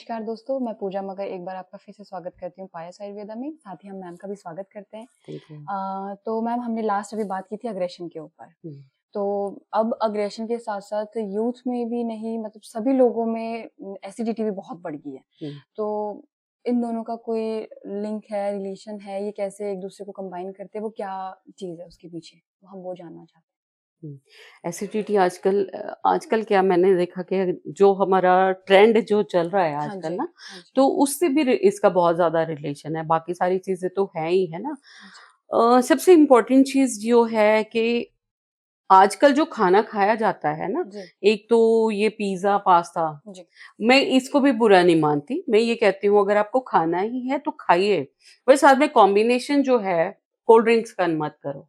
नमस्कार दोस्तों, मैं पूजा मगर एक बार आपका फिर से स्वागत करती हूँ पायस आयुर्वेदा में। साथ ही हम मैम का भी स्वागत करते हैं। Thank you. तो मैम हमने लास्ट अभी बात की थी अग्रेशन के ऊपर। हुँ, तो अब अग्रेशन के साथ-साथ यूथ में भी नहीं मतलब सभी लोगों में एसिडिटी भी बहुत बढ़ गई है। हुँ, तो इन दोनों का कोई लिंक है, रिलेशन है, ये कैसे एक दूसरे को कंबाइन करते हैं, वो क्या चीज़ है उसके पीछे? तो हम वो जानना चाहते हैं। हुँ। एसिडिटी आजकल क्या मैंने देखा कि जो हमारा ट्रेंड जो चल रहा है हाँ आजकल जी, ना, हाँ जी, तो उससे भी रि इसका बहुत ज़्यादा रिलेशन है, बाकी सारी चीज़ें तो हैं ही, है ना? हाँ जी, सबसे इम्पोर्टेंट चीज़ जो है कि आजकल जो खाना खाया जाता है ना, जी, एक तो ये पिज़्ज़ा, पास्ता, जी, मैं इसको भी बुरा नहीं मानती। मैं ये कहती हूँ अगर आपको खाना ही है तो खाइए, पर साथ में कॉम्बिनेशन जो है, कोल्ड ड्रिंक्स का मत करो।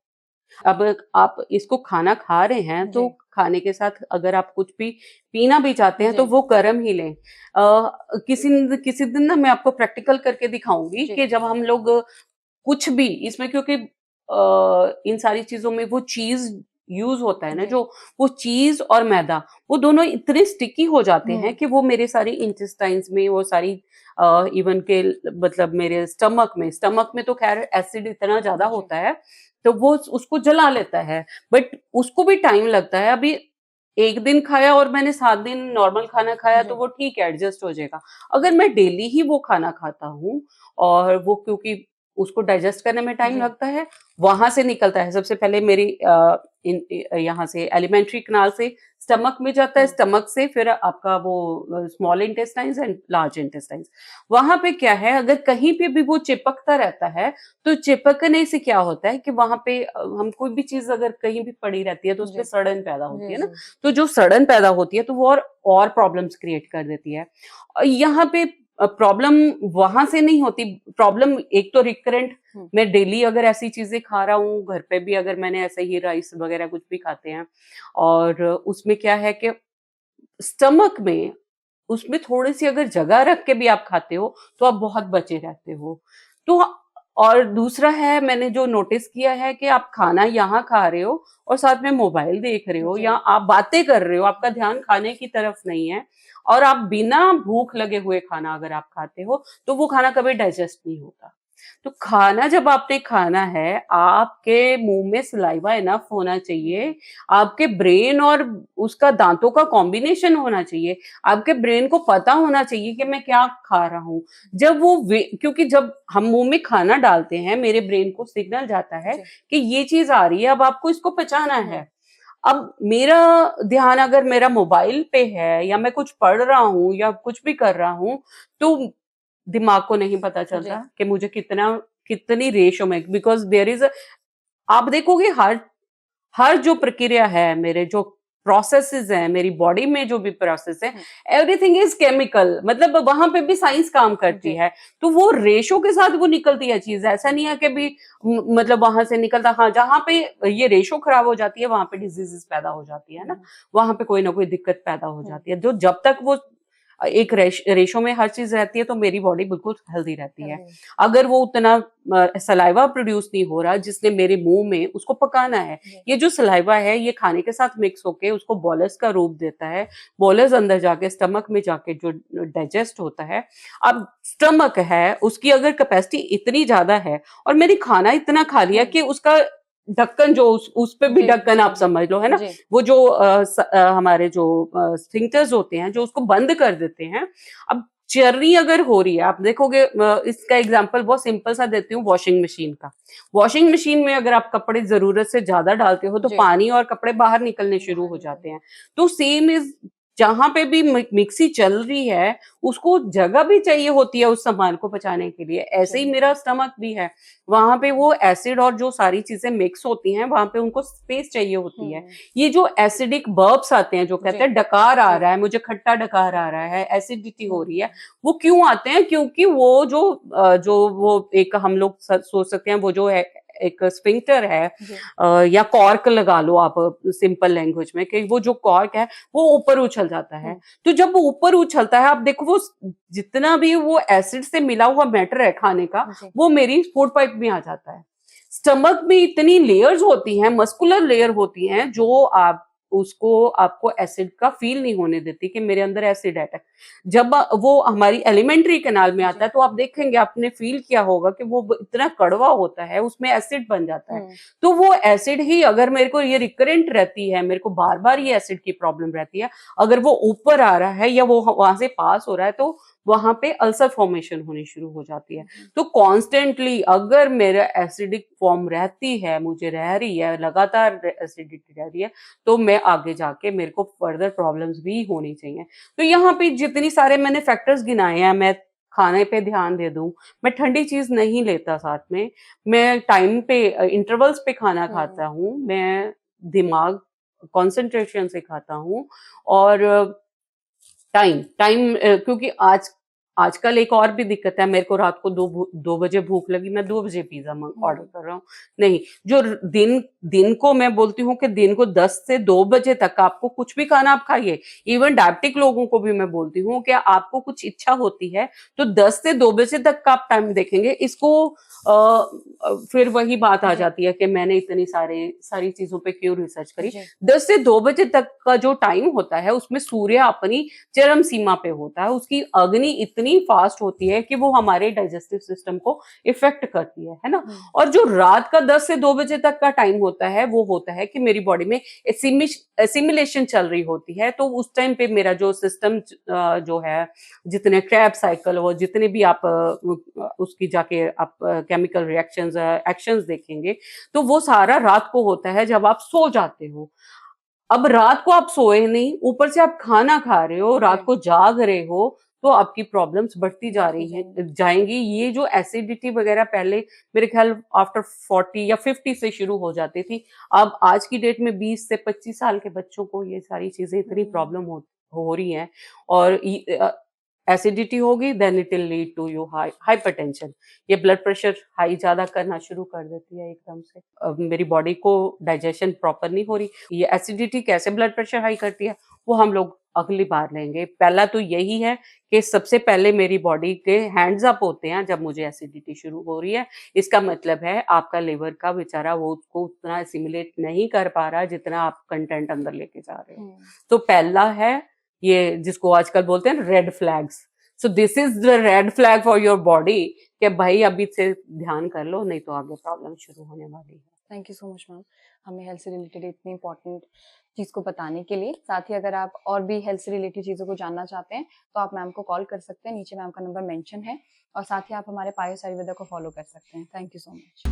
अब आप इसको खाना खा रहे हैं तो जी, खाने के साथ अगर आप कुछ भी पीना भी चाहते हैं तो जी, वो गर्म ही लें। किसी दिन ना मैं आपको प्रैक्टिकल करके दिखाऊँगी जी, कि जब हम लोग कुछ भी इसमें क्योंकि इन सारी चीज़ों में वो चीज़ यूज़ होता है ना जी। जो वो चीज़ और मैदा वो दोनों इतने स्टिकी हो जाते हैं हुँ, कि वो मेरे सारी इंटेस्टाइन्स में वो सारी इवन के मतलब मेरे स्टमक में तो ख़ैर एसिड इतना ज़्यादा जी, होता है, तो वो उसको जला लेता है। बट उसको भी टाइम लगता है। अभी 1 दिन खाया और मैंने 7 दिन नॉर्मल खाना खाया तो जी, वो ठीक है एडजस्ट हो जाएगा। अगर मैं डेली ही वो खाना खाता हूँ और वो क्योंकि उसको डाइजेस्ट करने में टाइम जी, लगता है, वहाँ से निकलता है। सबसे पहले मेरी यहाँ से एलिमेंट्री कैनाल से स्टमक में जाता है, हुँ, स्टमक से फिर आपका वो small intestines and large intestines. वहाँ पे क्या है अगर कहीं पे भी वो चिपकता रहता है, तो चिपकने से क्या होता है कि वहाँ पे हम कोई भी चीज़ अगर कहीं भी पड़ी रहती है तो जी, उसपे सड़न पैदा जी, होती है ना, जी, तो जो सड़न पैदा होती है तो वो और प्रॉब्लम्स क्रिएट कर देती है। यहाँ पे प्रॉब्लम वहाँ से नहीं होती, प्रॉब्लम एक तो रिकरेंट हुँ, मैं डेली अगर ऐसी चीज़ें खा रहा हूँ, घर पे भी अगर मैंने ऐसे ही राइस वगैरह कुछ भी खाते हैं और उसमें क्या है कि स्टमक में उसमें थोड़ी-सी अगर जगह रख के भी आप खाते हो, तो आप बहुत बचे रहते हो। तो और दूसरा है मैंने जो नोटिस किया है कि आप खाना यहाँ खा रहे हो और साथ में मोबाइल देख रहे हो या जी, आप बातें कर रहे हो, आपका ध्यान खाने की तरफ नहीं है और आप बिना भूख लगे हुए खाना अगर आप खाते हो, तो वो खाना कभी डाइजेस्ट नहीं होता। तो खाना जब आपने खाना है, आपके मुँह में सलाइवा इनफ होना जी, चाहिए, आपके ब्रेन और उसका दाँतों का कॉम्बिनेशन होना चाहिए। आपके ब्रेन को पता होना चाहिए कि मैं क्या खा रहा हूँ। जब वो वे क्योंकि जब हम मुँह में खाना डालते हैं, मेरे ब्रेन को सिग्नल जाता है जी, कि ये चीज़ आ रही है, अब आपको इसको पचाना हुँ, है। अब मेरा ध्यान अगर मेरा मोबाइल पे है या मैं कुछ पढ़ रहा हूँ या कुछ भी कर रहा हूँ, तो दिमाग को नहीं पता चलता जी, कि मुझे कितनी रेशो में बिकॉज़ देयर इज़ अ आप देखोगे हर जो प्रक्रिया है, मेरे जो प्रोसेसेज़ हैं, मेरी बॉडी में जो भी प्रोसेस है, हुँ, एवरीथिंग इज़ केमिकल मतलब वहाँ पे भी साइंस काम करती जी, है। तो वो रेशो के साथ वो निकलती है चीज़, ऐसा नहीं है कि भी मतलब वहाँ से निकलता हाँ, जहाँ पे ये रेशो खराब हो जाती है, वहाँ पे डिज़ीज़ेज़ पैदा हो जाती है ना, हुँ, वहाँ पे कोई ना कोई दिक्कत पैदा हो हुँ, जाती है। जो जब तक वो एक रेशो में हर चीज़ रहती है, तो मेरी बॉडी बिल्कुल हेल्दी रहती है। हेल्दी अगर वो उतना सलाइवा प्रोड्यूस नहीं हो रहा जिसने मेरे मुँह में उसको पकाना है। जी, ये जो सलाइवा है ये खाने के साथ मिक्स होके उसको बोलस का रूप देता है। बोलस अंदर जाके स्टमक में जाके जो डाइजेस्ट होता है। अब स्टमक है उसकी अगर कैपेसिटी इतनी ज़्यादा है और मैंने खाना इतना खा लिया हुँ, कि उसका ढक्कन जो उस पे भी जी, ढक्कन जी, आप जी, समझ लो, है ना? जी, वो जो हमारे जो स्फिंक्टर्स होते हैं जो उसको बंद कर देते हैं। अब चर्नी अगर हो रही है, आप देखोगे इसका एग्ज़ाम्पल बहुत सिंपल सा देती हूँ वॉशिंग मशीन का। वॉशिंग मशीन में अगर आप कपड़े ज़रूरत से ज़्यादा डालते हो, तो जी, पानी और कपड़े बाहर निकलने शुरू बाहर हो निकल जाते हैं। तो सेम इज़ जहाँ पे भी मिक्सी चल रही है, उसको जगह भी चाहिए होती है उस सामान को पचाने के लिए। ऐसे जी, ही मेरा स्टमक भी है। वहाँ पे वो एसिड और जो सारी चीज़ें मिक्स होती हैं, वहाँ पे उनको स्पेस चाहिए होती है। हुँ, ये जो एसिडिक बर्ब्स आते हैं, जो कहते जी, हैं डकार आ जी, रहा है, मुझे खट्टा डकार आ रहा है, एसिडिटी हो हुँ, रही है, वो क्यों आते हैं? क्योंकि वो जो वो एक हम लोग सोच सकते हैं वो जो है एक स्फिंक्टर है जी, या कॉर्क लगा लो आप सिंपल लैंग्वेज में कि वो जो कॉर्क है वो ऊपर उछल जाता है। हुँ, तो जब वो ऊपर उछलता है आप देखो वो जितना भी वो एसिड से मिला हुआ मैटर है खाने का, जी, वो मेरी फूड पाइप में आ जाता है। स्टमक में इतनी लेयर्स होती हैं, मस्कुलर लेयर होती हैं जो आप उसको आपको एसिड का फील नहीं होने देती कि मेरे अंदर एसिड अटैक। जब वो हमारी एलिमेंट्री कैनाल में आता है, तो आप देखेंगे, आपने फील किया होगा कि वो इतना कड़वा होता है, उसमें एसिड बन जाता है। तो वो एसिड ही अगर मेरे को ये रिकरेंट रहती है, मेरे को बार बार ये एसिड की प्रॉब्लम रहती है, अगर वो ऊपर आ रहा है या वो वहां से पास हो रहा है, तो वहां पे अल्सर फॉर्मेशन होनी शुरू हो जाती है। तो कॉन्स्टेंटली अगर मेरा एसिडिक फॉर्म रहती है, मुझे रह रही है, लगातार एसिडिटी रह रही है, तो मैं आगे जाके मेरे को फर्दर प्रॉब्लम्स भी होनी चाहिए। तो यहाँ पे जितनी सारे मैंने फैक्टर्स गिनाए हैं, मैं खाने पे ध्यान दे दूं, मैं ठंडी चीज नहीं लेता साथ में, मैं टाइम पे इंटरवल्स पे खाना खाता हूँ, मैं दिमाग कंसंट्रेशन से खाता हूँ, और टाइम टाइम क्योंकि आजकल एक और भी दिक्कत है, मेरे को रात को 2 बजे भूख लगी, मैं 2 बजे पिज्जा ऑर्डर कर रहा हूँ। नहीं, जो दिन दिन को मैं बोलती हूँ कि दिन को 10 से 2 बजे तक आपको कुछ भी खाना आप खाइए। इवन डायबिटिक लोगों को भी मैं बोलती हूँ कि आपको कुछ इच्छा होती है तो 10 से 2 बजे तक का आप टाइम देखेंगे। इसको फिर वही बात आ जाती है कि मैंने इतनी सारी चीजों पे क्यों रिसर्च करी। 10 से 2 बजे तक का जो टाइम होता है, उसमें सूर्य अपनी चरम सीमा पे होता है, उसकी अग्नि इतनी फास्ट होती है कि वो हमारे डाइजेस्टिव सिस्टम को इफेक्ट करती है ना। और जो रात का 10 से 2 बजे तक का टाइम होता है, वो होता है कि मेरी बॉडी में एसिमिलेशन चल रही होती है। तो उस टाइम पे मेरा जो सिस्टम जो है, जितने क्रैब साइकिल और जितने भी आप उसकी जाके आप केमिकल रिएक्शंस एक्शंस देखेंगे, तो वो सारा रात को होता है जब आप सो जाते हो। अब रात को आप सोए नहीं, ऊपर से आप खाना खा रहे हो, रात को जाग रहे हो, तो आपकी प्रॉब्लम्स बढ़ती जा रही हैं जाएंगी। ये जो एसिडिटी वगैरह पहले मेरे ख्याल आफ्टर 40 या 50 से शुरू हो जाती थी, अब आज की डेट में 20 से 25 साल के बच्चों को ये सारी चीजें इतनी प्रॉब्लम हो रही हैं। और एसिडिटी होगी, then it will lead to you hypertension. ये ब्लड प्रेशर हाई ज्यादा करना शुरू कर देती है एकदम से। मेरी बॉडी को डाइजेशन प्रॉपर नहीं हो रही। ये एसिडिटी कैसे ब्लड प्रेशर हाई करती है, वो हम लोग अगली बार लेंगे। पहला तो यही है कि सबसे पहले मेरी बॉडी के हैंड्स अप होते हैं जब मुझे एसिडिटी शुरू हो रही है। इसका मतलब है आपका लिवर का बेचारा वो उसको उतना एसिमिलेट नहीं कर पा रहा जितना आप कंटेंट अंदर लेके जा रहे हो। तो पहला है ये, जिसको आजकल बोलते हैं red flags. So this is the red flag for your body कि भाई अभी से ध्यान कर लो, नहीं तो आगे प्रॉब्लम शुरू होने वाली है। Thank you so much ma'am, हमें हेल्थ से रिलेटेड इतनी इंपॉर्टेंट चीज़ को बताने के लिए। साथ ही अगर आप और भी हेल्थ से रिलेटेड चीज़ों को जानना चाहते हैं तो आप मैम को कॉल कर सकते हैं, नीचे मैम का नंबर मेंशन है। और साथ ही आप हमारे पायोस आयुर्वेदा को फॉलो कर सकते हैं। Thank you so much.